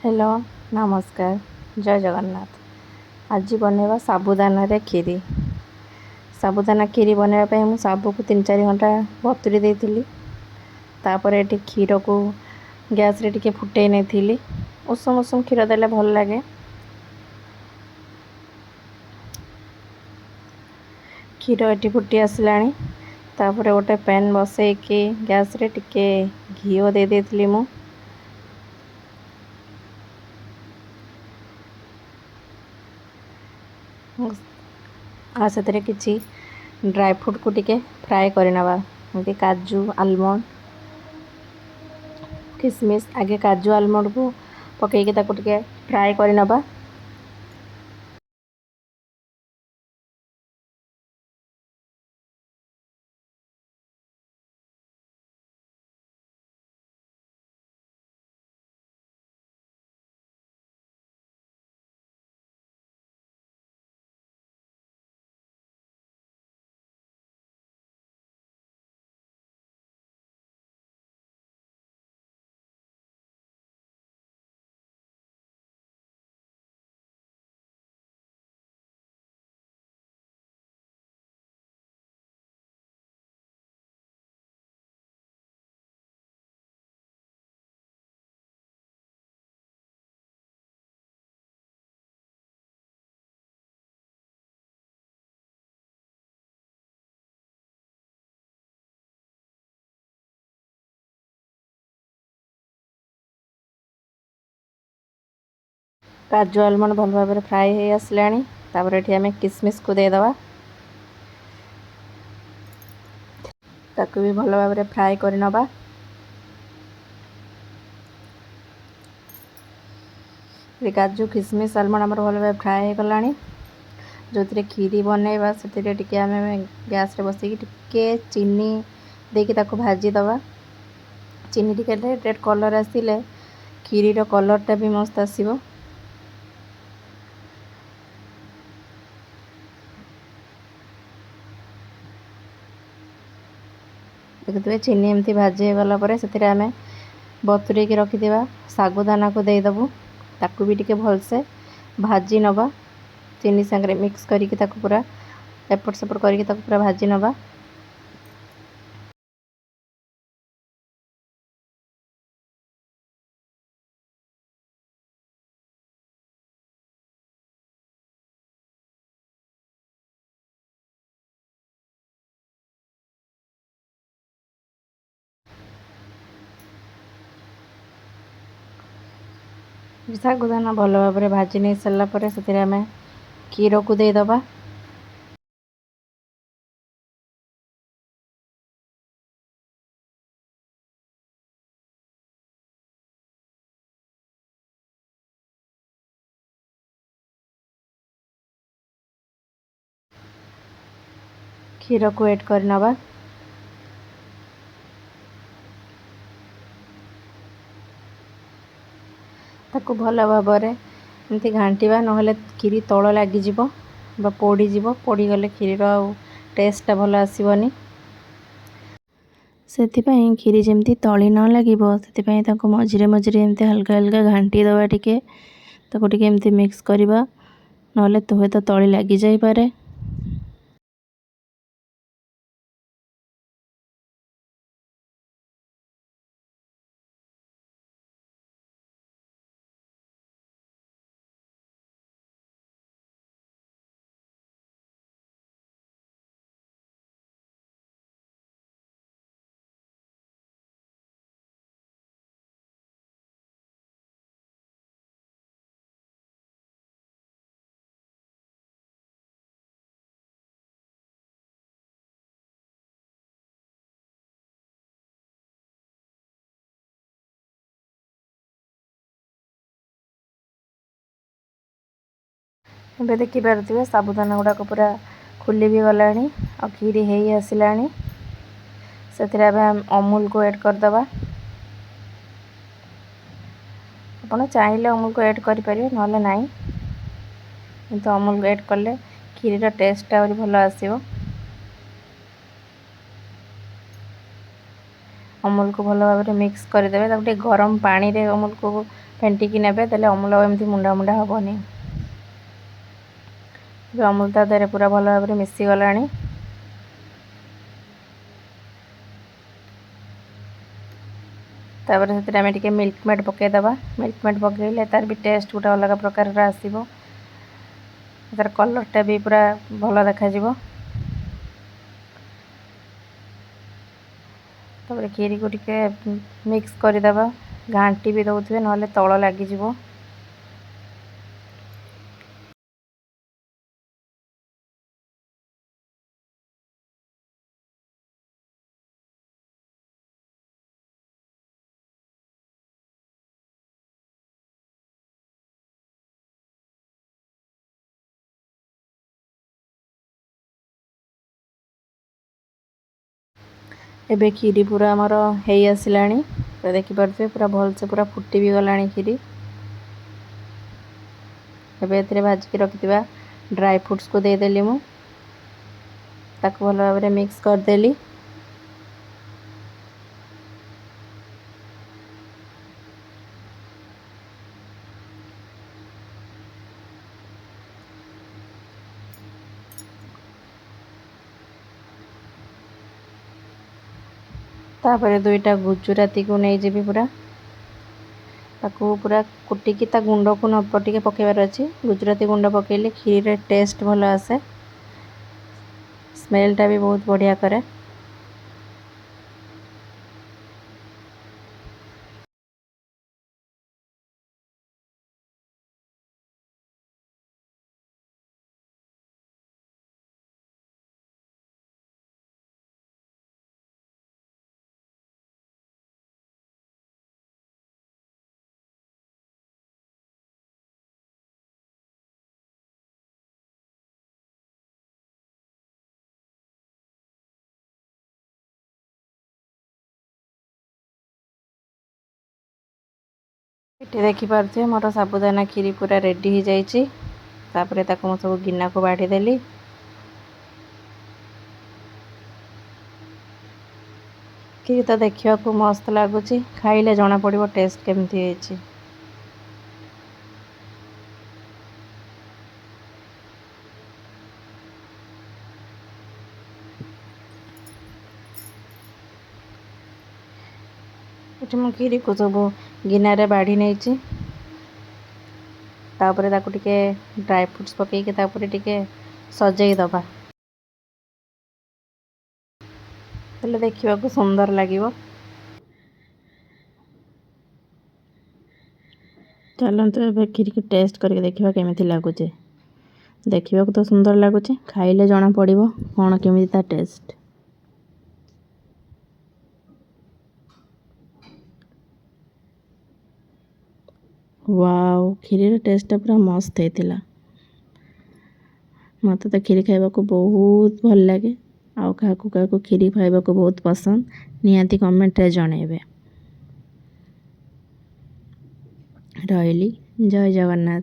Hello नमस्कार जय जगन्नाथ। आज बनैबा साबुदाना रे खीरी। साबुदाना खीरी बनैबा मु साबु को 3-4 घंटा बतुरी देइथिली। तापर एटी क्षीर को गैस रे टिके फुटै नेथिली। उषुम उषुम क्षीर देले भल लागे। क्षीर एटी फुटी आसलानी। तापर गोटे पैन बसै के गैस रे टिके घिओ दे देइथिली मु। आ से किसी ड्राई फ्रूट को टिके फ्राए करनवा जमी काजू आलमंड किसमिस आगे काजू आलमंड को पकईके टिके फ्राए करनवा। काजू आलमंड भल भाव में फ्राए हो आसलानी। तापर एठी हमें किसमिस को देदवा। ताकू भी भल भाव में फ्राए करनवा। काजू किसमिस आलमंड आमर भल भाव फ्राए हो गलानी। जो खीरी बनैबा से टिके आम गैस रे बसैकी टिके चीनी देकी ताको भाजी दवा। चीनी टिके रेड कलर आसिले खीरी रो कलरटा भी मस्त आसीबो। देखिए चीनी एमती भाजी गला पर से आम बतुरे की रखिथिबा सागुदाना को देदेबू। ताकू भी टिके भलसे भाजी नवा। चीनी संगे मिक्स करके ताकू पूरा एपट सेपट करके ताकू पूरा भाजी नवा। सागुदाना भल भाव में भाजी नहीं सारा पर से आम क्षीर को देदबा। क्षीर को ऐड करनवा। ताको भल भाव में एमती घांटा ना खीरी तल लगिज पोड़ी गले खीर टेस्टा भल आसबनी। से खीरी जमी तली न लगे से मझे मझे एमती हल्का हल्का घांटी दवा टिके ताको टिके एमती मिक्स करवा ना हुए तो तली लगी जाई पारे। ଏବେ ଦେଖିପାରୁଥିବେ ସାବୁଦାନା ଗୁଡ଼ାକ ପୁରା ଖୁଲି ବି ଗଲାଣି ଆଉ କ୍ଷୀରି ହେଇ ଆସିଲାଣି। ସେଥିରେ ଏବେ ଅମୁଲ को ऐड करदବା। ଆପଣ ଚାହିଁଲେ ଅମୁଲ को ऐड କରିପାରିବେ ନହେଲେ ନାହିଁ, କିନ୍ତୁ ଅମୁଲ ऐड କଲେ କ୍ଷୀରିର ଟେଷ୍ଟଟା ଆହୁରି ଭଲ ଆସିବ। अमूल को भल भाव मिक्स करदे गोटे गरम पानी रे अमूल को फेंटिकी नेबे तेल अमूल एमती मुंडा मुंडा हेनी। अमूल ता देहरे पूरा भल भाव मिसी गला। तापर से आम टे मिल्क मेड पकईदबा। मिल्क मेड पकईले तार भी टेस्ट गोटे अलग प्रकार आसो। तार कलरटा भी पूरा भल देखा। तापर खीरी को टिके मिक्स करदे घाटी भी दौथे ना तल लगिज। एबे खीरी पूरा आमर हो आसला। पूरा देखिपे पूरा भलसे पूरा फुटी भी गला खीरी। एबे भाजिक रखि ड्राई फ्रूट्स को देदेली मु ताको भल भाव मिक्स करदेली। तापर दुईटा गुजराती को नहीं जी पूरा ताकू पूरा कुटिकी ता गुंड को नपटे पकेबार अच्छी। गुजराती गुंड पकेले खीर रे टेस्ट भल आसे। स्मेलटा भी बहुत बढ़िया करे। ये देखिपे मोर साबुदाना खीरी पूरा रेडी हो जाइए। तापर ताको सब गिना को बाढ़ी देली। खीरी तो देखा मस्त लगुच खाइले जना पड़ो टेस्ट केमती है। ये खीरी को सब गिनारे बाढ़ी नहीं। तापर ताको टिके ड्राई फ्रूट्स पकईके तापर टिके सजई दबा तेल देखा सुंदर लगे। चलते ए खीर की टेस्ट करके देखा केमी लगुचे। देखा तो सुंदर लगुच खाइले जना पड़ो कौन केमी ता टेस्ट। वाओ खीर टेस्ट पूरा मस्त होता। मत तो खीर खाइबा को बहुत भल लगे। आउ क्या खीर खाइबा को बहुत पसंद निहाती कमेंट रे जनइबे। रही जय जगन्नाथ।